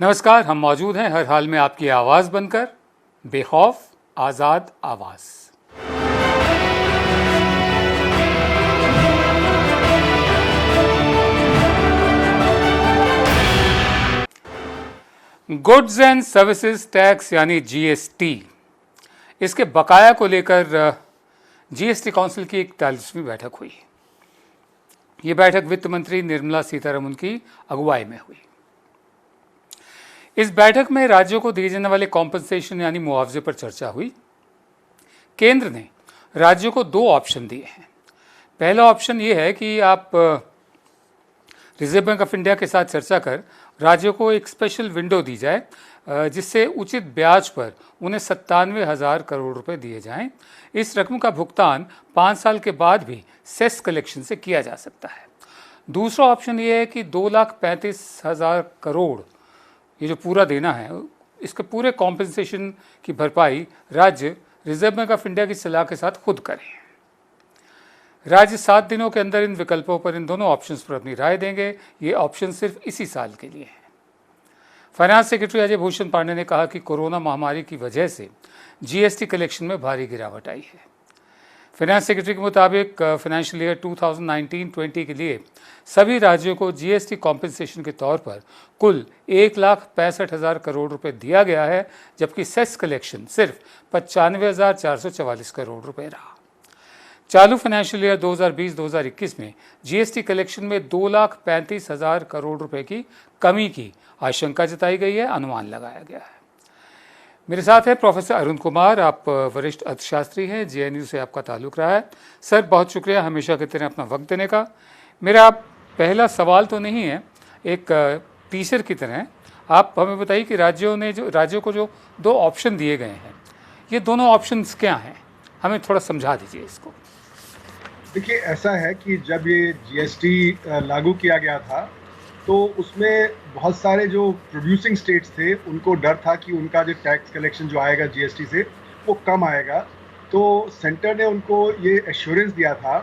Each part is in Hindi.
नमस्कार, हम मौजूद हैं हर हाल में आपकी आवाज़ बनकर, बेखौफ आज़ाद आवाज़। गुड्स एंड सर्विसेज टैक्स यानी जीएसटी, इसके बकाया को लेकर जीएसटी काउंसिल की 41वीं बैठक हुई। ये बैठक वित्त मंत्री निर्मला सीतारमण की अगुवाई में हुई। इस बैठक में राज्यों को दिए जाने वाले कॉम्पनसेशन यानी मुआवजे पर चर्चा हुई। केंद्र ने राज्यों को 2 ऑप्शन दिए हैं। पहला ऑप्शन ये है कि आप रिजर्व बैंक ऑफ इंडिया के साथ चर्चा कर राज्यों को एक स्पेशल विंडो दी जाए जिससे उचित ब्याज पर उन्हें 97,000 करोड़ रुपए दिए जाएं। इस रकम का भुगतान 5 साल के बाद भी सेस कलेक्शन से किया जा सकता है। दूसरा ऑप्शन ये है कि 2,35,000 करोड़ ये जो पूरा देना है, इसके पूरे कॉम्पेंसेशन की भरपाई राज्य रिजर्व बैंक ऑफ इंडिया की सलाह के साथ खुद करें। राज्य 7 दिनों के अंदर इन विकल्पों पर, इन दोनों ऑप्शंस पर अपनी राय देंगे। ये ऑप्शन सिर्फ इसी साल के लिए हैं। फाइनेंस सेक्रेटरी अजय भूषण पांडे ने कहा कि कोरोना महामारी की वजह से जीएसटी कलेक्शन में भारी गिरावट आई है। फाइनेंस सेक्रेटरी के मुताबिक फाइनेंशियल ईयर 2019-20 के लिए सभी राज्यों को जीएसटी कॉम्पेंसेशन के तौर पर कुल 1,65,000 करोड़ रुपए दिया गया है, जबकि सेस कलेक्शन सिर्फ 95,444 करोड़ रुपए रहा। चालू फाइनेंशियल ईयर 2020-2021 में जीएसटी कलेक्शन में 2,35,000 करोड़ रुपए की कमी की आशंका जताई गई है, अनुमान लगाया गया है। मेरे साथ है प्रोफेसर अरुण कुमार, आप वरिष्ठ अर्थशास्त्री हैं, जेएनयू से आपका ताल्लुक रहा है। सर, बहुत शुक्रिया हमेशा की तरह अपना वक्त देने का। मेरा पहला सवाल तो नहीं है, एक टीचर की तरह आप हमें बताइए कि राज्यों को जो 2 ऑप्शन दिए गए हैं, ये दोनों ऑप्शंस क्या हैं? हमें थोड़ा समझा दीजिए इसको। देखिए, ऐसा है कि जब ये जीएसटी लागू किया गया था तो उसमें बहुत सारे जो प्रोड्यूसिंग स्टेट्स थे उनको डर था कि उनका जो टैक्स कलेक्शन जो आएगा जीएसटी से वो कम आएगा। तो सेंटर ने उनको ये एश्योरेंस दिया था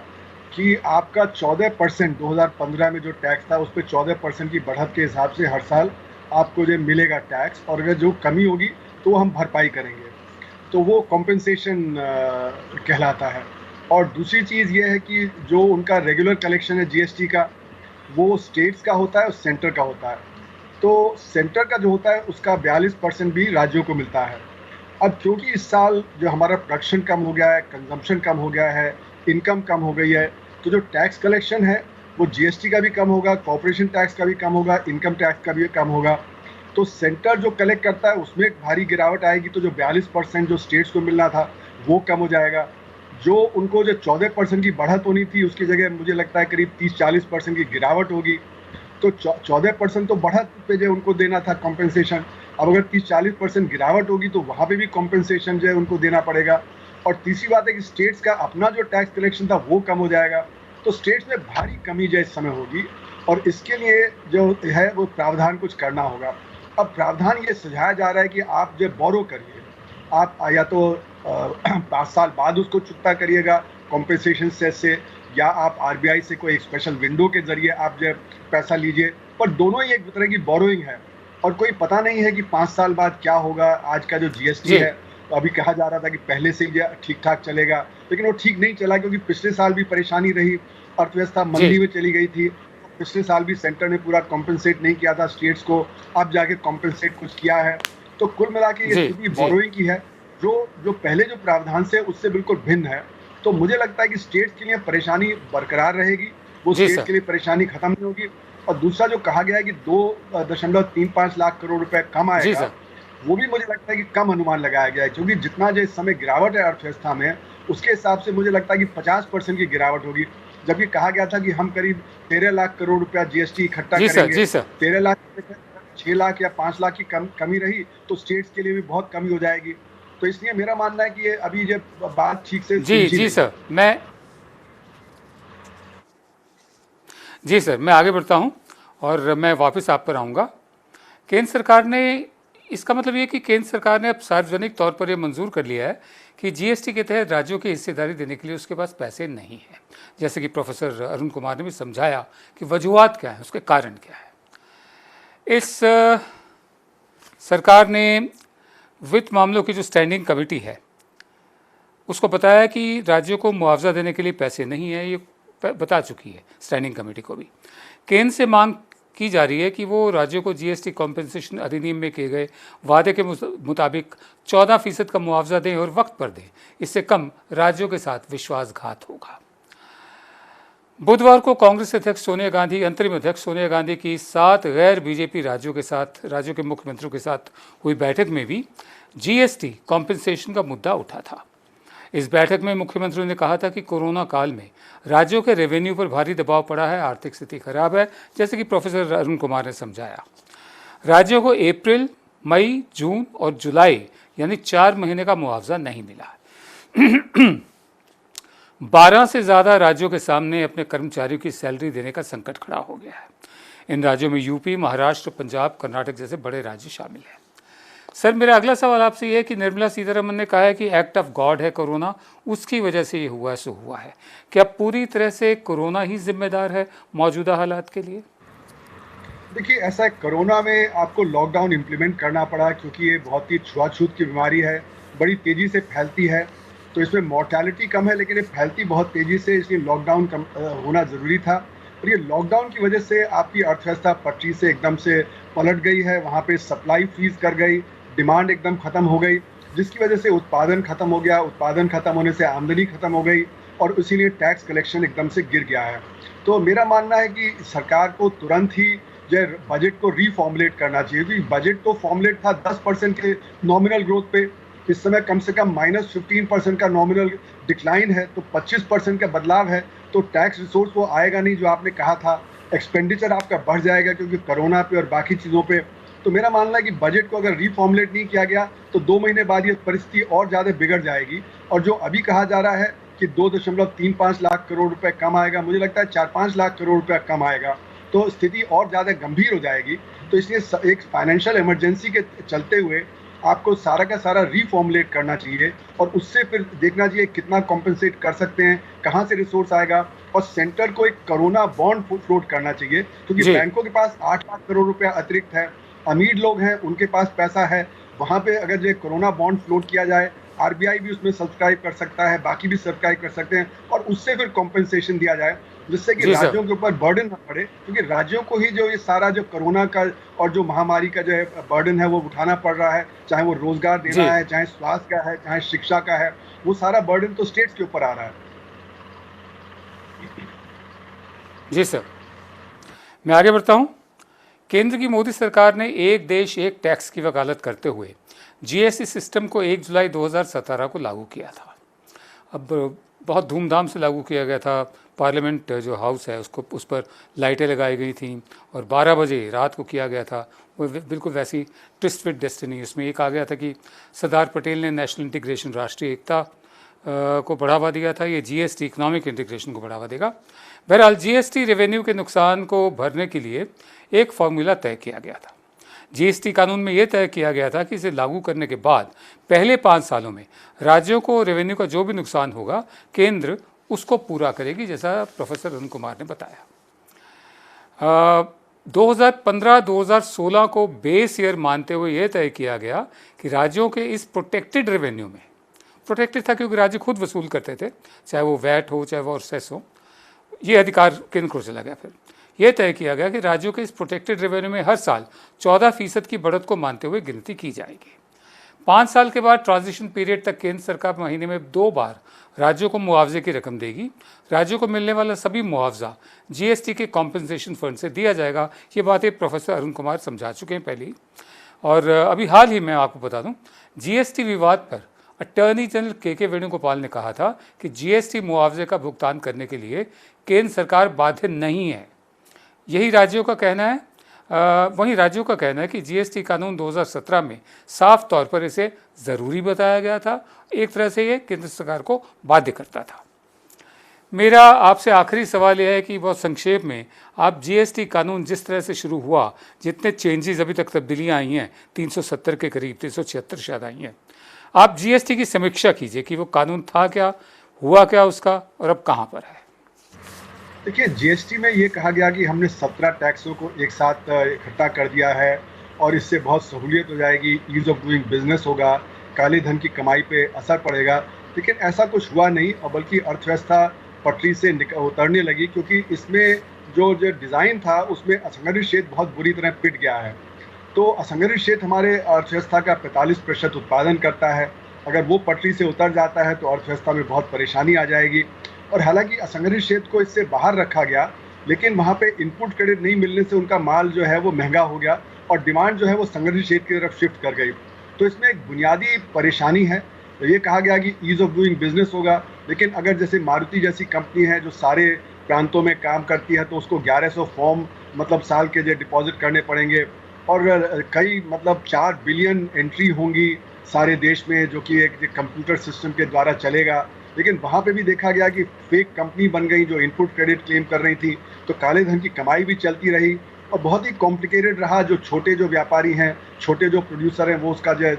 कि आपका 14% 2015 में जो टैक्स था उस पर 14% की बढ़त के हिसाब से हर साल आपको जो मिलेगा टैक्स, और अगर जो कमी होगी तो हम भरपाई करेंगे। तो वो कॉम्पेंसेशन कहलाता है। और दूसरी चीज़ ये है कि जो उनका रेगुलर कलेक्शन है जीएसटी का, वो स्टेट्स का होता है और सेंटर का होता है। तो सेंटर का जो होता है उसका 42% भी राज्यों को मिलता है। अब क्योंकि इस साल जो हमारा प्रोडक्शन कम हो गया है, कंजम्पशन कम हो गया है, इनकम कम हो गई है, तो जो टैक्स कलेक्शन है वो जीएसटी का भी कम होगा, कॉर्पोरेशन टैक्स का भी कम होगा, इनकम टैक्स का भी कम होगा। तो सेंटर जो कलेक्ट करता है उसमें एक भारी गिरावट आएगी। तो जो 42% जो स्टेट्स को मिलना था वो कम हो जाएगा। जो उनको जो 14% की बढ़त होनी थी उसकी जगह मुझे लगता है करीब 30-40% की गिरावट होगी। तो 14% तो बढ़त पे जो उनको देना था कॉम्पेंसेशन, अब अगर 30-40% गिरावट होगी तो वहाँ पे भी कॉम्पेंसेशन जो है उनको देना पड़ेगा। और तीसरी बात है कि स्टेट्स का अपना जो टैक्स कलेक्शन था वो कम हो जाएगा। तो स्टेट्स में भारी कमी जो इस समय होगी, और इसके लिए जो है वो प्रावधान कुछ करना होगा। अब प्रावधान ये सुझाया जा रहा है कि आप जो बोरो करिए, आप या तो 5 साल बाद उसको चुकता करिएगा कॉम्पेंसेशन सेस से, या आप आरबीआई से कोई स्पेशल विंडो के जरिए आप जो पैसा लीजिए। पर दोनों ही एक तरह की बोरोइंग है, और कोई पता नहीं है कि 5 साल बाद क्या होगा। आज का जो जीएसटी है, तो अभी कहा जा रहा था कि पहले से ही ठीक ठाक चलेगा, लेकिन वो ठीक नहीं चला क्योंकि पिछले साल भी परेशानी रही, अर्थव्यवस्था मंदी में चली गई थी। पिछले साल भी सेंटर ने पूरा कॉम्पेंसेट नहीं किया था स्टेट्स को, अब जाके कॉम्पेंसेट कुछ किया है। तो कुल मिला के ये स्थिति बोरोइंग की है, जो पहले जो प्रावधान से उससे बिल्कुल भिन्न है। तो मुझे लगता है कि स्टेट्स के लिए परेशानी बरकरार रहेगी, वो स्टेट्स के लिए परेशानी खत्म नहीं होगी। और दूसरा जो कहा गया है कि 2.35 लाख करोड़ रुपए कम आएगा, वो भी मुझे लगता है कि कम अनुमान लगाया गया है, क्योंकि जितना जो इस समय गिरावट है अर्थव्यवस्था में उसके हिसाब से मुझे लगता है कि 50% की गिरावट होगी। जबकि कहा गया था कि हम करीब 13 लाख करोड़ रुपया जीएसटी इकट्ठा करेंगे। 13 लाख 6 लाख या 5 लाख की कमी रही तो स्टेट्स के लिए भी बहुत कमी हो जाएगी। तो इसलिए मेरा मानना है कि ये अभी जब बात ठीक से जी सर, मैं आगे बढ़ता हूं और मैं वापस आप पर आऊँगा। केंद्र सरकार ने, इसका मतलब ये कि केंद्र सरकार ने अब सार्वजनिक तौर पर यह मंजूर कर लिया है कि जीएसटी के तहत राज्यों की हिस्सेदारी देने के लिए उसके पास पैसे नहीं हैं। जैसे कि प्रोफेसर अरुण कुमार ने भी समझाया कि वजूहात क्या है, उसके कारण क्या है। इस सरकार ने वित्त मामलों की जो स्टैंडिंग कमेटी है उसको बताया कि राज्यों को मुआवजा देने के लिए पैसे नहीं है, ये बता चुकी है स्टैंडिंग कमेटी को भी। केंद्र से मांग की जा रही है कि वो राज्यों को जीएसटी कॉम्पेंसेशन अधिनियम में किए गए वादे के मुताबिक 14% का मुआवजा दें और वक्त पर दें, इससे कम राज्यों के साथ विश्वासघात होगा। बुधवार को कांग्रेस अध्यक्ष सोनिया गांधी, अंतरिम अध्यक्ष सोनिया गांधी की 7 गैर बीजेपी राज्यों के मुख्यमंत्रियों के साथ हुई बैठक में भी जीएसटी कॉम्पेंसेशन का मुद्दा उठा था। इस बैठक में मुख्यमंत्रियों ने कहा था कि कोरोना काल में राज्यों के रेवेन्यू पर भारी दबाव पड़ा है, आर्थिक स्थिति खराब है, जैसे कि प्रोफेसर अरुण कुमार ने समझाया। राज्यों को अप्रैल, मई, जून और जुलाई यानी 4 महीने का मुआवजा नहीं मिला। 12 से ज़्यादा राज्यों के सामने अपने कर्मचारियों की सैलरी देने का संकट खड़ा हो गया है। इन राज्यों में यूपी, महाराष्ट्र, पंजाब, कर्नाटक जैसे बड़े राज्य शामिल हैं। सर, मेरा अगला सवाल आपसे ये है कि निर्मला सीतारमन ने कहा है कि एक्ट ऑफ गॉड है कोरोना, उसकी वजह से ये हुआ सो हुआ है। क्या पूरी तरह से कोरोना ही जिम्मेदार है मौजूदा हालात के लिए? देखिए, ऐसा है, कोरोना में आपको लॉकडाउन इम्प्लीमेंट करना पड़ा क्योंकि ये बहुत ही छुआछूत की बीमारी है, बड़ी तेज़ी से फैलती है, तो इसमें मॉर्टेलिटी कम है लेकिन ये फैलती बहुत तेज़ी से, इसलिए लॉकडाउन होना ज़रूरी था। और ये लॉकडाउन की वजह से आपकी अर्थव्यवस्था पटरी से एकदम से पलट गई है, वहाँ पे सप्लाई फ्रीज कर गई, डिमांड एकदम ख़त्म हो गई, जिसकी वजह से उत्पादन ख़त्म हो गया, उत्पादन ख़त्म होने से आमदनी ख़त्म हो गई और इसीलिए टैक्स कलेक्शन एकदम से गिर गया है। तो मेरा मानना है कि सरकार को तुरंत ही जो बजट को रीफॉर्मुलेट करना चाहिए, क्योंकि बजट तो फॉर्मुलेट था 10% के नॉमिनल ग्रोथ पे, इस समय कम से कम -15% का नॉमिनल डिक्लाइन है, तो 25% का बदलाव है, तो टैक्स रिसोर्स वो आएगा नहीं जो आपने कहा था, एक्सपेंडिचर आपका बढ़ जाएगा क्योंकि कोरोना पे और बाकी चीज़ों पे। तो मेरा मानना है कि बजट को अगर रीफॉर्मुलेट नहीं किया गया तो 2 महीने बाद ये परिस्थिति और ज़्यादा बिगड़ जाएगी। और जो अभी कहा जा रहा है कि 2.35 लाख करोड़ रुपए कम आएगा, मुझे लगता है 4-5 लाख करोड़ रुपया कम आएगा, तो स्थिति और ज़्यादा गंभीर हो जाएगी। तो इसलिए एक फाइनेंशियल इमरजेंसी के चलते हुए आपको सारा का सारा रीफॉर्मुलेट करना चाहिए और उससे फिर देखना चाहिए कितना कॉम्पेंसेट कर सकते हैं, कहाँ से रिसोर्स आएगा, और सेंटर को एक कोरोना बॉन्ड फ्लोट करना चाहिए क्योंकि बैंकों के पास 8 लाख करोड़ रुपया अतिरिक्त है, अमीर लोग हैं उनके पास पैसा है, वहाँ पे अगर जो कोरोना बॉन्ड फ्लोट किया जाए, आरबीआई भी उसमें सब्सक्राइब कर सकता है, बाकी भी सब्सक्राइब कर सकते हैं और उससे फिर कॉम्पेंसेशन दिया जाए, जिससे कि राज्यों के ऊपर बर्डन ना पड़े, क्योंकि राज्यों को ही जो ये सारा जो कोरोना का और जो महामारी का जो है बर्डन है वो उठाना पड़ रहा है, चाहे वो रोजगार देना है, चाहे स्वास्थ्य का है, चाहे शिक्षा का है, वो सारा बर्डन तो स्टेट्स के ऊपर आ रहा है। जी सर, मैं आगे बढ़ता हूँ। केंद्र की मोदी सरकार ने एक देश एक टैक्स की वकालत करते हुए जीएसटी सिस्टम को 1 जुलाई 2017 को लागू किया था। अब बहुत धूमधाम से लागू किया गया था। पार्लियामेंट जो हाउस है उसको, उस पर लाइटें लगाई गई थीं और 12 बजे रात को किया गया था। वो बिल्कुल वैसी ट्विस्ट विद डेस्टिनी, उसमें एक आ गया था कि सरदार पटेल ने नेशनल इंटीग्रेशन, राष्ट्रीय एकता को बढ़ावा दिया था, ये जीएसटी इकोनॉमिक इंटीग्रेशन को बढ़ावा देगा। बहरहाल जीएसटी रेवेन्यू के नुकसान को भरने के लिए एक फार्मूला तय किया गया था। जीएसटी कानून में यह तय किया गया था कि इसे लागू करने के बाद पहले 5 सालों में राज्यों को रेवेन्यू का जो भी नुकसान होगा केंद्र उसको पूरा करेगी, जैसा प्रोफेसर अरुण कुमार ने बताया। 2015-2016 को बेस ईयर मानते हुए यह तय किया गया कि राज्यों के इस प्रोटेक्टेड रेवेन्यू में, प्रोटेक्टेड था क्योंकि राज्य खुद वसूल करते थे, चाहे वो वैट हो चाहे वो सेस हो, ये अधिकार केंद्र को चला गया। फिर यह तय किया गया कि राज्यों के इस प्रोटेक्टेड रेवेन्यू में हर साल 14% की बढ़त को मानते हुए गिनती की जाएगी। 5 साल के बाद ट्रांजिशन पीरियड तक केंद्र सरकार महीने में 2 बार राज्यों को मुआवजे की रकम देगी। राज्यों को मिलने वाला सभी मुआवजा जीएसटी के कॉम्पेंसेशन फंड से दिया जाएगा। ये बातें प्रोफेसर अरुण कुमार समझा चुके हैं पहले ही। और अभी हाल ही में आपको बता दूं, जीएसटी विवाद पर अटॉर्नी जनरल के वेणुगोपाल ने कहा था कि जीएसटी मुआवजे का भुगतान करने के लिए केंद्र सरकार बाध्य नहीं है। यही राज्यों का कहना है। वहीं राज्यों का कहना है कि जीएसटी कानून 2017 में साफ तौर पर इसे ज़रूरी बताया गया था। एक तरह से ये केंद्र सरकार को बाध्य करता था। मेरा आपसे आखिरी सवाल यह है कि बहुत संक्षेप में आप जीएसटी कानून जिस तरह से शुरू हुआ, जितने चेंजेस अभी तक तब्दीलियाँ आई हैं, 370 के करीब, 376 शायद आई हैं, आप जीएसटी की समीक्षा कीजिए कि वो कानून था क्या, हुआ क्या उसका, और अब कहाँ पर है। देखिए, जीएसटी में ये कहा गया कि हमने 17 टैक्सों को एक साथ इकट्ठा कर दिया है और इससे बहुत सहूलियत हो जाएगी, ईज़ ऑफ डूइंग बिजनेस होगा, काले धन की कमाई पे असर पड़ेगा। लेकिन ऐसा कुछ हुआ नहीं और बल्कि अर्थव्यवस्था पटरी से उतरने लगी, क्योंकि इसमें जो डिज़ाइन था उसमें असंगठित क्षेत्र बहुत बुरी तरह पिट गया है। तो असंगठित क्षेत्र हमारे अर्थव्यवस्था का 45% उत्पादन करता है। अगर वो पटरी से उतर जाता है तो अर्थव्यवस्था में बहुत परेशानी आ जाएगी। और हालांकि असंगठित क्षेत्र को इससे बाहर रखा गया, लेकिन वहाँ पे इनपुट क्रेडिट नहीं मिलने से उनका माल जो है वो महंगा हो गया और डिमांड जो है वो संगठित क्षेत्र की तरफ शिफ्ट कर गई। तो इसमें एक बुनियादी परेशानी है। तो ये कहा गया कि ईज़ ऑफ डूइंग बिजनेस होगा, लेकिन अगर जैसे मारुति जैसी कंपनी है जो सारे प्रांतों में काम करती है, तो उसको 1100 फॉर्म मतलब साल के जो डिपॉजिट करने पड़ेंगे और कई मतलब 4 बिलियन एंट्री होंगी सारे देश में, जो कि एक कंप्यूटर सिस्टम के द्वारा चलेगा। लेकिन वहाँ पे भी देखा गया कि फेक कंपनी बन गई जो इनपुट क्रेडिट क्लेम कर रही थी, तो काले धन की कमाई भी चलती रही और बहुत ही कॉम्प्लिकेटेड रहा। जो छोटे जो व्यापारी हैं, छोटे जो प्रोड्यूसर हैं, वो उसका जो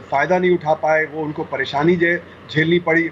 फ़ायदा नहीं उठा पाए, वो उनको परेशानी जो झेलनी पड़ी।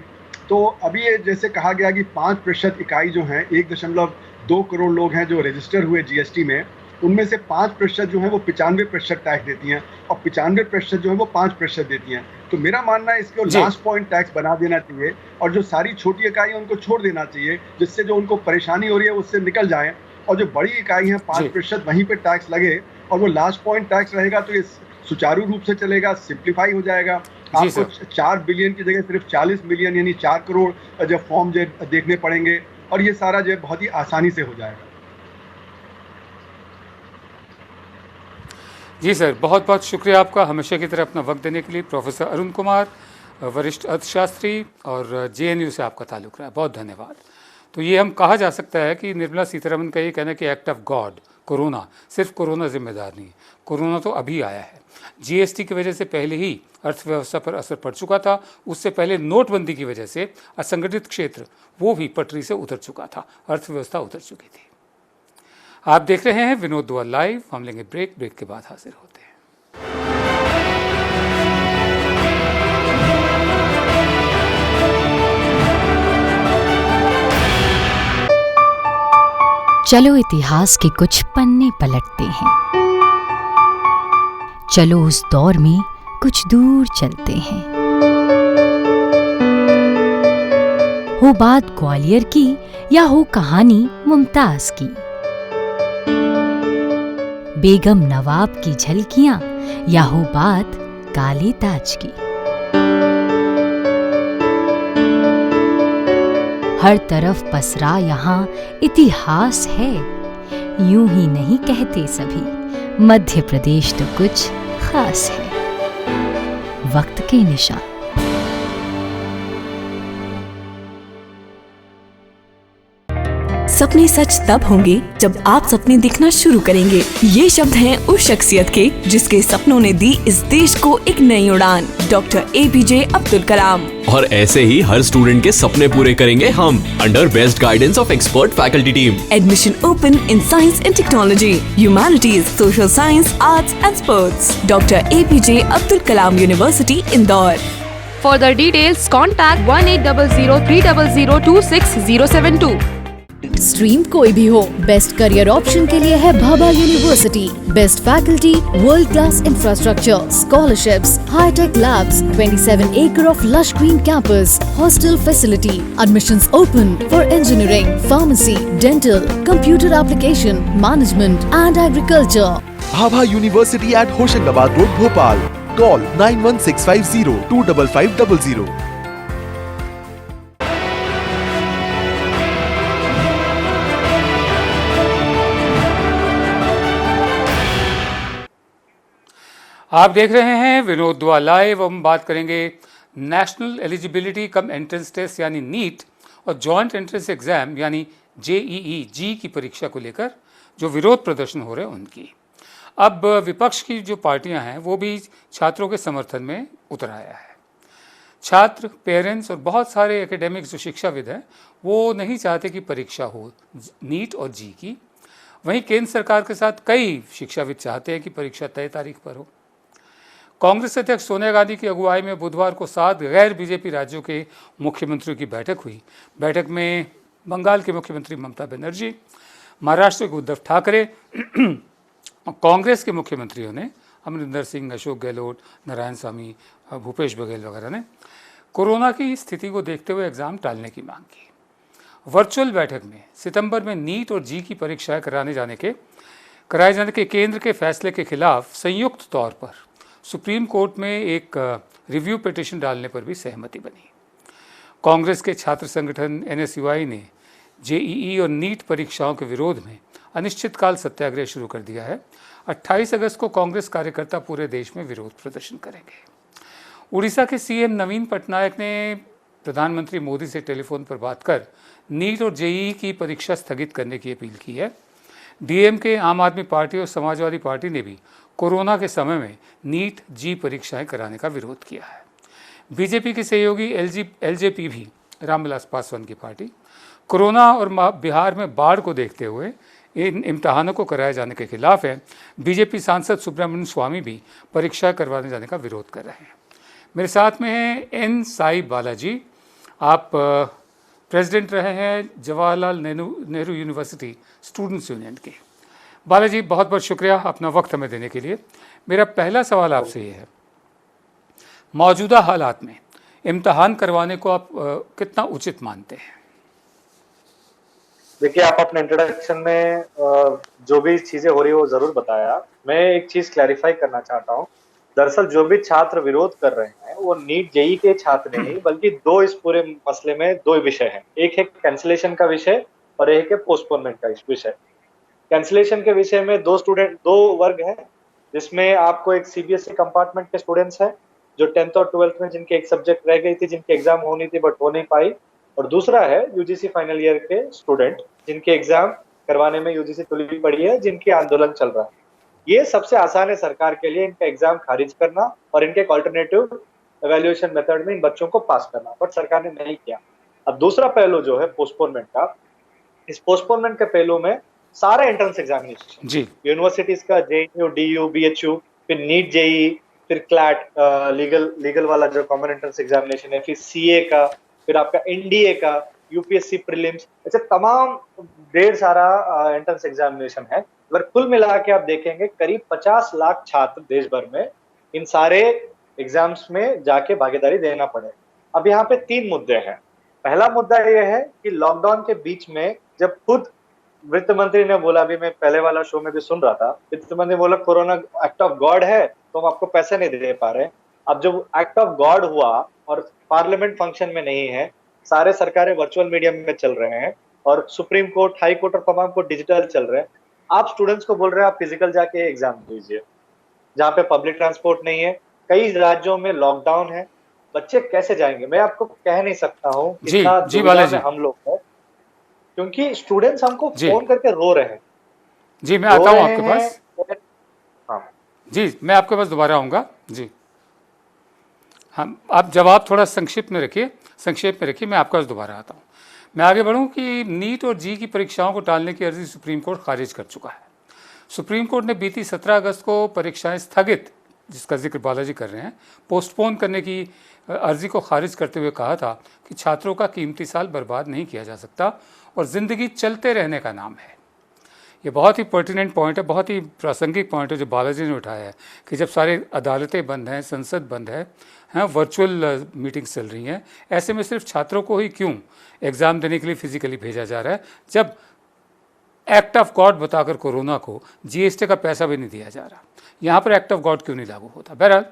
तो अभी ये जैसे कहा गया कि 5% इकाई जो हैं, 1.2 करोड़ लोग हैं जो रजिस्टर हुए जीएसटी में, उनमें से 5% जो है वो 95% टैक्स देती हैं और 95% जो है वो 5% देती हैं। तो मेरा मानना है इसको लास्ट पॉइंट टैक्स बना देना चाहिए और जो सारी छोटी इकाई उनको छोड़ देना चाहिए, जिससे जो उनको परेशानी हो रही है उससे निकल जाएं और जो बड़ी इकाई है 5% वहीं पे टैक्स लगे और वो लास्ट पॉइंट टैक्स रहेगा, तो ये सुचारू रूप से चलेगा, सिंप्लीफाई हो जाएगा। आपको 4 बिलियन की जगह सिर्फ 40 मिलियन यानी 4 करोड़ जो फॉर्म जो देखने पड़ेंगे और ये सारा जो बहुत ही आसानी से हो जाएगा। जी सर, बहुत बहुत शुक्रिया आपका हमेशा की तरह अपना वक्त देने के लिए। प्रोफेसर अरुण कुमार, वरिष्ठ अर्थशास्त्री, और जेएनयू से आपका ताल्लुक रहा है, बहुत धन्यवाद। तो ये हम कहा जा सकता है कि निर्मला सीतारमण का ये कहना है कि एक्ट ऑफ गॉड कोरोना, सिर्फ कोरोना जिम्मेदार नहीं है, कोरोना तो अभी आया है। जीएसटी की वजह से पहले ही अर्थव्यवस्था पर असर पड़ चुका था, उससे पहले नोटबंदी की वजह से असंगठित क्षेत्र वो भी पटरी से उतर चुका था, अर्थव्यवस्था उतर चुकी थी। आप देख रहे हैं विनोद दुआ लाइव। हम लेंगे ब्रेक के बाद हाजिर होते हैं। चलो इतिहास के कुछ पन्ने पलटते हैं, चलो उस दौर में कुछ दूर चलते हैं। हो बात ग्वालियर की या हो कहानी मुमताज की, बेगम नवाब की झलकियां या हो बात काले ताज की, हर तरफ पसरा यहाँ इतिहास है। यूं ही नहीं कहते सभी, मध्य प्रदेश तो कुछ खास है। वक्त के निशान। सपने सच तब होंगे जब आप सपने दिखना शुरू करेंगे। ये शब्द हैं उस शख्सियत के जिसके सपनों ने दी इस देश को एक नई उड़ान, डॉक्टर एपीजे अब्दुल कलाम। और ऐसे ही हर स्टूडेंट के सपने पूरे करेंगे हम, under best guidance of expert faculty team. Admission open in science and technology, humanities, social science, arts and sports. Doctor APJ Abdul Kalam university, Indore. For the details, contact 1800-300-26072। Stream कोई भी हो, बेस्ट करियर ऑप्शन के लिए है Bhabha university. Best faculty, world class infrastructure, scholarships, hi tech labs, 27 acre of lush green campus, hostel facility. Admissions open for engineering, pharmacy, dental, computer application, management and agriculture. Bhabha university at Hoshangabad road, Bhopal. Call 9165025500। आप देख रहे हैं विनोद दुआ लाइव। हम बात करेंगे national eligibility cum entrance test यानी नीट और जॉइंट एंट्रेंस एग्जाम यानी जेईई जी की परीक्षा को लेकर जो विरोध प्रदर्शन हो रहे हैं उनकी। अब विपक्ष की जो पार्टियां हैं वो भी छात्रों के समर्थन में उतर आया है। छात्र, पेरेंट्स और बहुत सारे एकेडमिक्स जो शिक्षाविद हैं वो नहीं चाहते कि परीक्षा हो नीट और जी की। वहीं केंद्र सरकार के साथ कई शिक्षाविद चाहते हैं कि परीक्षा तय तारीख पर हो। कांग्रेस अध्यक्ष सोनिया गांधी की अगुवाई में बुधवार को 7 गैर बीजेपी राज्यों के मुख्यमंत्रियों की बैठक हुई। बैठक में बंगाल के मुख्यमंत्री ममता बनर्जी, महाराष्ट्र के उद्धव ठाकरे कांग्रेस के मुख्यमंत्रियों ने, अमरिंदर सिंह, अशोक गहलोत, नारायण स्वामी, भूपेश बघेल वगैरह ने कोरोना की स्थिति को देखते हुए एग्ज़ाम टालने की मांग की। वर्चुअल बैठक में सितंबर में नीट और जी की परीक्षाएं कराए जाने के केंद्र के फैसले के खिलाफ संयुक्त तौर पर सुप्रीम कोर्ट में एक रिव्यू पिटीशन डालने पर भी सहमति बनी। कांग्रेस के छात्र संगठन NSUI ने JEE और नीट परीक्षाओं के विरोध में अनिश्चितकाल सत्याग्रह शुरू कर दिया है। 28 अगस्त को कांग्रेस कार्यकर्ता पूरे देश में विरोध प्रदर्शन करेंगे। उड़ीसा के CM नवीन पटनायक ने प्रधानमंत्री मोदी से टेलीफोन पर बात कर नीट और JEE की परीक्षा स्थगित करने की अपील की है। DMK, आम आदमी पार्टी और समाजवादी पार्टी ने भी कोरोना के समय में नीट जी परीक्षाएं कराने का विरोध किया है। बीजेपी के सहयोगी LJP भी, रामविलास पासवान की पार्टी, कोरोना और बिहार में बाढ़ को देखते हुए इन इम्तहानों को कराए जाने के खिलाफ है। बीजेपी सांसद सुब्रमण्यम स्वामी भी परीक्षा करवाने जाने का विरोध कर रहे हैं। मेरे साथ में है N साई बालाजी। आप प्रेसिडेंट रहे हैं Jawaharlal Nehru university students union के। बालाजी, बहुत बहुत शुक्रिया अपना वक्त हमें देने के लिए। मेरा पहला सवाल आपसे ये है, मौजूदा हालात में इम्तहान करवाने को आप कितना उचित मानते हैं? देखिए, आप अपने इंट्रोडक्शन में जो भी चीजें हो रही है वो जरूर बताया। मैं एक चीज क्लैरिफाई करना चाहता हूँ। दरअसल जो भी छात्र विरोध कर रहे हैं वो नीट JEE के छात्र नहीं, बल्कि दो इस पूरे मसले में दो विषय हैं। एक है कैंसिलेशन का विषय और एक है पोस्टपोनमेंट का विषय। कैंसिलेशन के विषय में दो वर्ग है, जिसमें आपको एक CBSE कंपार्टमेंट के स्टूडेंट्स हैं जो 10th और 12th में जिनके एक सब्जेक्ट रह गई थी, जिनकी एग्जाम होनी थी बट हो नहीं पाई, और दूसरा है UGC फाइनल ईयर के स्टूडेंट जिनके एग्जाम करवाने में UGC तुली पड़ी है, जिनकी आंदोलन चल रहा है। ये सबसे आसान है सरकार के लिए इनका एग्जाम खारिज करना और इनके ऑल्टरनेटिव एवेल्युएशन मेथड में इन बच्चों को पास करना, बट सरकार ने नहीं किया। अब दूसरा पहलू जो है पोस्टपोनमेंट का, इस पोस्टपोनमेंट के पहलू में सारे एंट्रेंस एग्जामिनेशन जी, यूनिवर्सिटीज का JNU, DU, BHU, फिर नीट JEE, फिर क्लैट लीगल वाला जो कॉमन एंट्रेंस एग्जामिनेशन है, फिर CA का, फिर आपका NDA का, UPSC प्रीलिम्स, ऐसे तमाम ढेर सारा एंट्रेंस एग्जामिनेशन है। अगर कुल मिला के आप देखेंगे करीब 50 लाख छात्र देश भर में इन सारे एग्जाम्स में जाके भागीदारी देना पड़े। अब यहाँ पे 3 मुद्दे हैं। पहला मुद्दा यह है कि लॉकडाउन के बीच में जब खुद वित्त मंत्री ने बोला, अभी मैं पहले वाला शो में भी सुन रहा था, वित्त मंत्री बोला कोरोना एक्ट ऑफ गॉड है तो हम आपको पैसे नहीं दे पा रहे। अब जब एक्ट ऑफ गॉड हुआ और पार्लियामेंट फंक्शन में नहीं है, सारे सरकारें वर्चुअल मीडियम में चल रहे हैं और सुप्रीम कोर्ट, हाई कोर्ट और तमाम कोर्ट डिजिटल चल रहे हैं, आप स्टूडेंट्स को बोल रहे हैं आप फिजिकल जाके एग्जाम दीजिए, जहाँ पे पब्लिक ट्रांसपोर्ट नहीं है, कई राज्यों में लॉकडाउन है, बच्चे कैसे जाएंगे? मैं आपको कह नहीं सकता हूँ कितना दुविधा में हम लोग हैं, क्योंकि स्टूडेंट्स हमको फोन करके रो रहे हैं। जी, मैं आता हूँ आपके पास। हाँ जी, मैं आपके पास दोबारा आऊँगा। जी हाँ, आप जवाब थोड़ा संक्षिप्त में रखिए, मैं आपके पास दोबारा आता हूँ। मैं आगे बढ़ूँ कि नीट और जी की परीक्षाओं को टालने की अर्जी सुप्रीम कोर्ट खारिज कर चुका है। सुप्रीम कोर्ट ने बीती 17 अगस्त को परीक्षाएं स्थगित, जिसका जिक्र बालाजी कर रहे हैं, पोस्टपोन करने की अर्जी को खारिज करते हुए कहा था कि छात्रों का कीमती साल बर्बाद नहीं किया जा सकता और ज़िंदगी चलते रहने का नाम है। ये बहुत ही पर्टिनेंट पॉइंट है, बहुत ही प्रासंगिक पॉइंट है जो बालाजी ने उठाया है कि जब सारे अदालतें बंद हैं, संसद बंद है, वर्चुअल मीटिंग्स चल रही हैं, ऐसे में सिर्फ छात्रों को ही क्यों एग्ज़ाम देने के लिए फिजिकली भेजा जा रहा है, जब एक्ट ऑफ गॉड बताकर कोरोना को GST का पैसा भी नहीं दिया जा रहा। यहाँ पर एक्ट ऑफ गॉड क्यों नहीं लागू होता? बहरहाल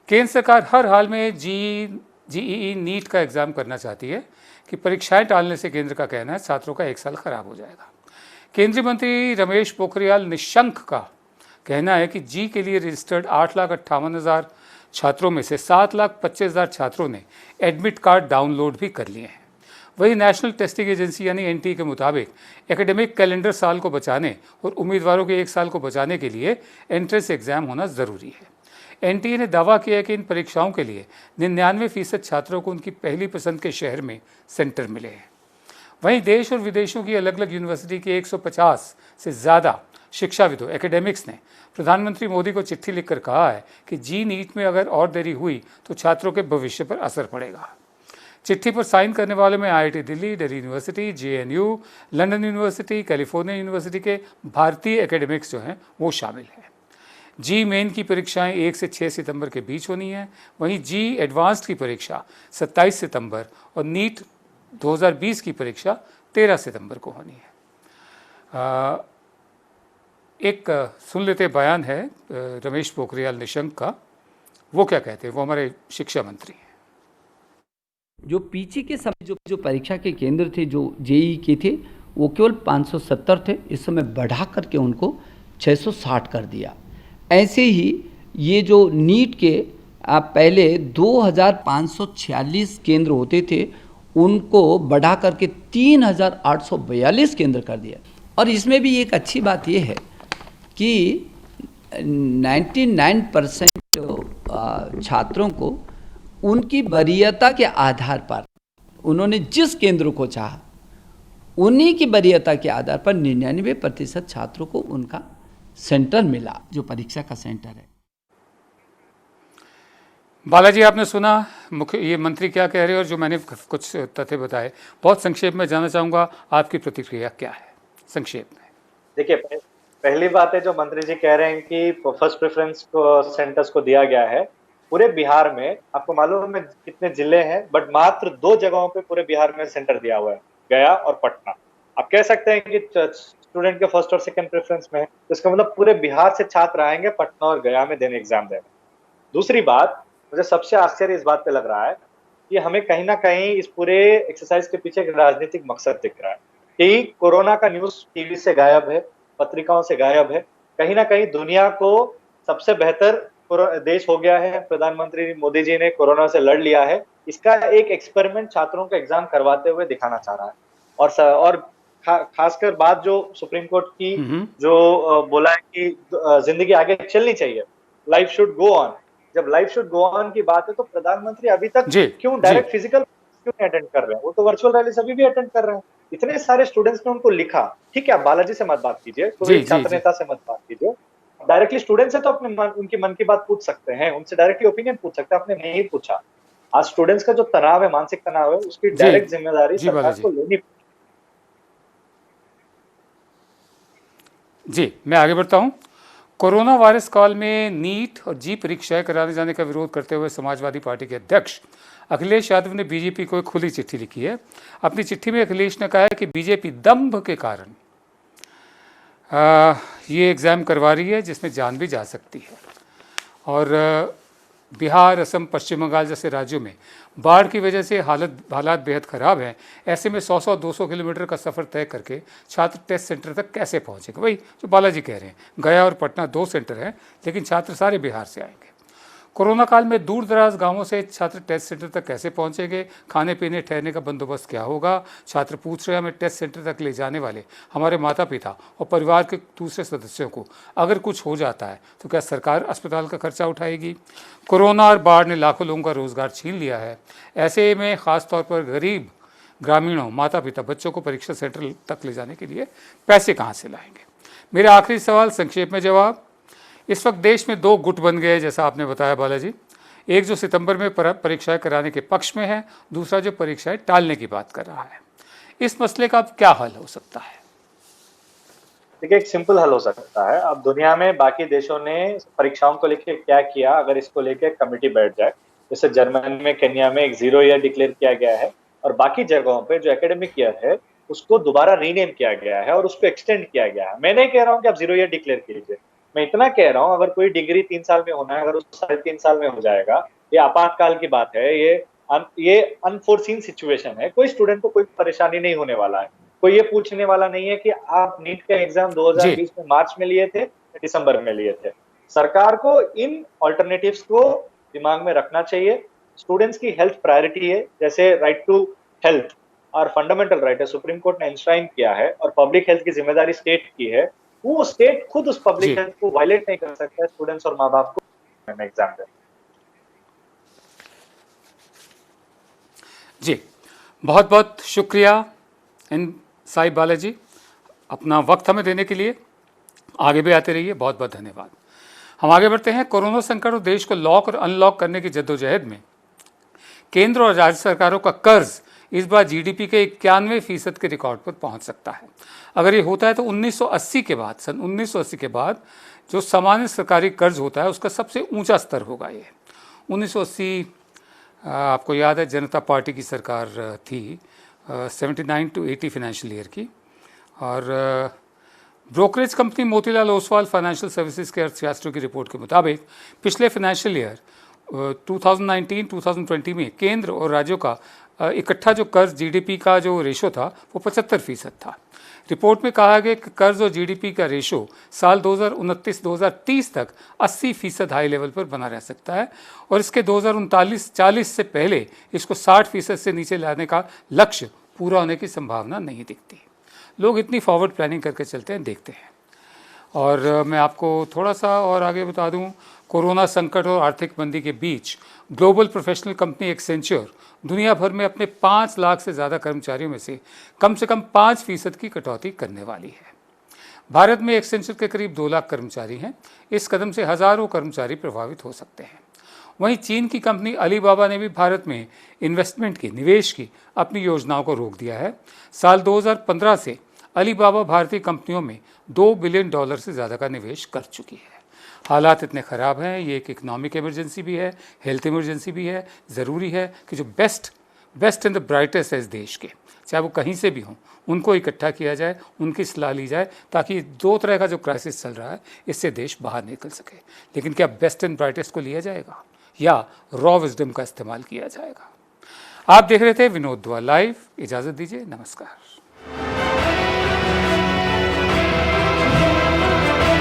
केंद्र सरकार हर हाल में JEE नीट का एग्ज़ाम करना चाहती है कि परीक्षाएं टालने से केंद्र का कहना है छात्रों का 1 साल खराब हो जाएगा। केंद्रीय मंत्री रमेश पोखरियाल निशंक का कहना है कि जी के लिए रजिस्टर्ड 8,58,000 छात्रों में से 7,25,000 छात्रों ने एडमिट कार्ड डाउनलोड भी कर लिए हैं। वहीं नेशनल टेस्टिंग एजेंसी यानी NTA के मुताबिक एकेडमिक कैलेंडर साल को बचाने और उम्मीदवारों के 1 साल को बचाने के लिए एंट्रेंस एग्जाम होना ज़रूरी है। NTA ने दावा किया है कि इन परीक्षाओं के लिए 99% छात्रों को उनकी पहली पसंद के शहर में सेंटर मिले हैं। वहीं देश और विदेशों की अलग अलग यूनिवर्सिटी के 150 से ज़्यादा शिक्षाविदों, एकेडमिक्स ने प्रधानमंत्री मोदी को चिट्ठी लिखकर कहा है कि जी नीट में अगर और देरी हुई तो छात्रों के भविष्य पर असर पड़ेगा। चिट्ठी पर साइन करने वालों में IIT Delhi, Delhi university, JNU, London university, California university के भारतीय एकेडमिक्स जो हैं वो शामिल हैं। जी मेन की परीक्षाएं 1 से 6 सितंबर के बीच होनी है। वहीं जी एडवांस्ड की परीक्षा 27 सितंबर और नीट 2020 की परीक्षा 13 सितंबर को होनी है। एक सुन लेते बयान है रमेश पोखरियाल निशंक का, वो क्या कहते हैं, वो हमारे शिक्षा मंत्री हैं। जो पीछे के समय जो परीक्षा के केंद्र थे, जो जेई के थे, वो केवल 570 थे। इस समय बढ़ा करके उनको 660 कर दिया। ऐसे ही ये जो नीट के पहले 2546 केंद्र होते थे, उनको बढ़ा करके 3842 केंद्र कर दिया। और इसमें भी एक अच्छी बात ये है कि 99% छात्रों को उनकी वरीयता के आधार पर उन्होंने जिस केंद्र को चाहा, उन्हीं की वरीयता के आधार पर 99% छात्रों को उनका सेंटर मिला, जो परीक्षा का सेंटर है। बालाजी, आपने सुना मुख्य ये मंत्री क्या कह रहे हैं और जो मैंने कुछ तथ्य बताए, बहुत संक्षेप में जानना चाहूँगा आपकी प्रतिक्रिया क्या है संक्षेप में। देखिए, पहली बात है जो मंत्री जी कह रहे हैं कि फर्स्ट प्रेफरेंस को सेंटर्स को दिया गया है पूरे बिहार में। आपको मालूम है कितने जिले हैं, बट मात्र 2 जगहों पे पूरे बिहार में सेंटर दिया हुआ है, गया और पटना। आप कह सकते हैं कि स्टूडेंट के फर्स्ट और सेकंड प्रेफरेंस में, तो इसका मतलब पूरे बिहार से छात्र आएंगे पटना और गया में देने एग्जाम देने। दूसरी बात, मुझे सबसे आश्चर्य इस बात पे लग रहा है कि हमें कहीं ना कहीं इस पूरे एक्सरसाइज के पीछे एक राजनीतिक मकसद दिख रहा है कि कोरोना का न्यूज टीवी से गायब है, पत्रिकाओं से गायब है। कहीं ना कहीं दुनिया को सबसे बेहतर देश हो गया है, प्रधानमंत्री मोदी जी ने कोरोना से लड़ लिया है। इसका एक एक्सपेरिमेंट छात्रों का एग्जाम करवाते हुए दिखाना चाह रहा है। और खासकर बात जो सुप्रीम कोर्ट की जो बोला है कि जिंदगी आगे चलनी चाहिए, लाइफ शुड गो ऑन। जब लाइफ शुड गो ऑन की बात है तो प्रधानमंत्री अभी तक क्यों डायरेक्ट फिजिकल क्यों नहीं अटेंड कर रहे हैं? वो तो वर्चुअल रैली अभी भी अटेंड कर रहे हैं। इतने सारे स्टूडेंट्स ने उनको लिखा। ठीक है, बालाजी से मत बात कीजिए, कोई छात्र नेता से मत बात कीजिए, डायरेक्टली स्टूडेंट से तो अपने उनकी मन की बात पूछ सकते हैं, उनसे डायरेक्टली ओपिनियन पूछ सकते हैं। आपने नहीं पूछा। आज स्टूडेंट्स का जो तनाव है, मानसिक तनाव है, उसकी डायरेक्ट जिम्मेदारी सरकार को लेनी। जी, मैं आगे बढ़ता हूं। कोरोना वायरस काल में नीट और जी परीक्षाएं कराने जाने का विरोध करते हुए समाजवादी पार्टी के अध्यक्ष अखिलेश यादव ने बीजेपी को एक खुली चिट्ठी लिखी है। अपनी चिट्ठी में अखिलेश ने कहा है कि बीजेपी दंभ के कारण ये एग्ज़ाम करवा रही है जिसमें जान भी जा सकती है। और बिहार, असम, पश्चिम बंगाल जैसे राज्यों में बाढ़ की वजह से हालात बेहद ख़राब हैं। ऐसे में 100-200 किलोमीटर का सफ़र तय करके छात्र टेस्ट सेंटर तक कैसे पहुँचेंगे? वही जो बालाजी कह रहे हैं, गया और पटना 2 सेंटर हैं, लेकिन छात्र सारे बिहार से आएंगे। कोरोना काल में दूर दराज गांवों से छात्र टेस्ट सेंटर तक कैसे पहुंचेंगे? खाने पीने ठहरने का बंदोबस्त क्या होगा? छात्र पूछ रहे हैं, हमें टेस्ट सेंटर तक ले जाने वाले हमारे माता पिता और परिवार के दूसरे सदस्यों को अगर कुछ हो जाता है तो क्या सरकार अस्पताल का खर्चा उठाएगी? कोरोना और बाढ़ ने लाखों लोगों का रोज़गार छीन लिया है। ऐसे में ख़ास तौर पर गरीब ग्रामीणों, माता पिता बच्चों को परीक्षा सेंटर तक ले जाने के लिए पैसे कहाँ से लाएंगे? मेरा आखिरी सवाल, संक्षेप में जवाब। इस वक्त देश में 2 गुट बन गए, जैसा आपने बताया बालाजी। एक जो सितंबर में परीक्षाएं कराने के पक्ष में है, दूसरा जो परीक्षाएं टालने की बात कर रहा है। इस मसले का अब क्या हल हो सकता है? देखिए, एक सिंपल हल हो सकता है। अब दुनिया में बाकी देशों ने परीक्षाओं को लेकर क्या किया, अगर इसको लेकर कमेटी बैठ जाए, जैसे जर्मनी में, केन्या में एक 0 ईयर डिक्लेयर किया गया है और बाकी जगहों पे जो एकेडमिक ईयर है उसको दोबारा रीनेम किया गया है और उसको एक्सटेंड किया गया है। मैं नहीं कह रहा हूँ कि आप 0 ईयर डिक्लेयर कीजिए, मैं इतना कह रहा हूँ अगर कोई डिग्री 3 साल में होना है, अगर उस 3.5 साल में हो जाएगा, ये आपातकाल की बात है, ये अनफोर्सीन सिचुएशन है, कोई स्टूडेंट को कोई परेशानी नहीं होने वाला है। कोई ये पूछने वाला नहीं है कि आप नीट का एग्जाम 2020 में मार्च में लिए थे, दिसंबर में लिए थे। सरकार को इन ऑल्टरनेटिव्स को दिमाग में रखना चाहिए। स्टूडेंट्स की हेल्थ प्रायोरिटी है, जैसे राइट टू हेल्थ और फंडामेंटल राइट है, सुप्रीम कोर्ट ने एनश्राइन किया है, और पब्लिक हेल्थ की जिम्मेदारी स्टेट की है। वो स्टेट खुद उस पब्लिक हेल्थ को वायलेट नहीं कर सकता है स्टूडेंट्स और माँ बाप को एग्जाम दें। जी, बहुत बहुत शुक्रिया इन साई बालाजी, अपना वक्त हमें देने के लिए। आगे भी आते रहिए, बहुत बहुत धन्यवाद। हम आगे बढ़ते हैं। कोरोना संकट और देश को लॉक और अनलॉक करने की जद्दोजहद में केंद्र और राज्य सरकारों का कर्ज इस बार जीडीपी के 91% के रिकॉर्ड पर पहुंच सकता है। अगर ये होता है तो 1980 के बाद, सन 1980 के बाद जो सामान्य सरकारी कर्ज होता है उसका सबसे ऊंचा स्तर होगा ये। 1980 आपको याद है जनता पार्टी की सरकार थी 79 to 80 फाइनेंशियल ईयर की, और brokerage company Motilal Oswal financial services के अर्थशास्त्रियों की रिपोर्ट के मुताबिक पिछले फाइनेंशियल ईयर 2019-2020 में केंद्र और राज्यों का इकट्ठा जो कर्ज जीडीपी का जो रेशो था वो 75% था। रिपोर्ट में कहा गया कि कर्ज और जीडीपी का रेशो साल 2029-2030 तक 80% हाई लेवल पर बना रह सकता है, और इसके 2039-40 से पहले इसको 60% से नीचे लाने का लक्ष्य पूरा होने की संभावना नहीं दिखती। लोग इतनी फॉरवर्ड प्लानिंग करके चलते हैं, देखते हैं। और मैं आपको थोड़ा सा और आगे बता दूं, कोरोना संकट और आर्थिक मंदी के बीच ग्लोबल प्रोफेशनल कंपनी एक्सेंचर दुनिया भर में अपने 5 लाख से ज़्यादा कर्मचारियों में से कम 5% की कटौती करने वाली है। भारत में एक्सेंचर के करीब 2 लाख कर्मचारी हैं। इस कदम से हज़ारों कर्मचारी प्रभावित हो सकते हैं। वहीं चीन की कंपनी अलीबाबा ने भी भारत में इन्वेस्टमेंट की, निवेश की अपनी योजनाओं को रोक दिया है। साल 2015 से अलीबाबा भारतीय कंपनियों में $2 बिलियन से ज़्यादा का निवेश कर चुकी है। हालात इतने ख़राब हैं, ये एक इकोनॉमिक इमरजेंसी भी है, हेल्थ इमरजेंसी भी है। ज़रूरी है कि जो बेस्ट एंड द ब्राइटेस्ट है इस देश के, चाहे वो कहीं से भी हों, उनको इकट्ठा किया जाए, उनकी सलाह ली जाए, ताकि 2 तरह का जो क्राइसिस चल रहा है इससे देश बाहर निकल सके। लेकिन क्या बेस्ट एंड ब्राइटेस्ट को लिया जाएगा या रॉ विजडम का इस्तेमाल किया जाएगा? आप देख रहे थे विनोद दुआ लाइव। इजाज़त दीजिए, नमस्कार।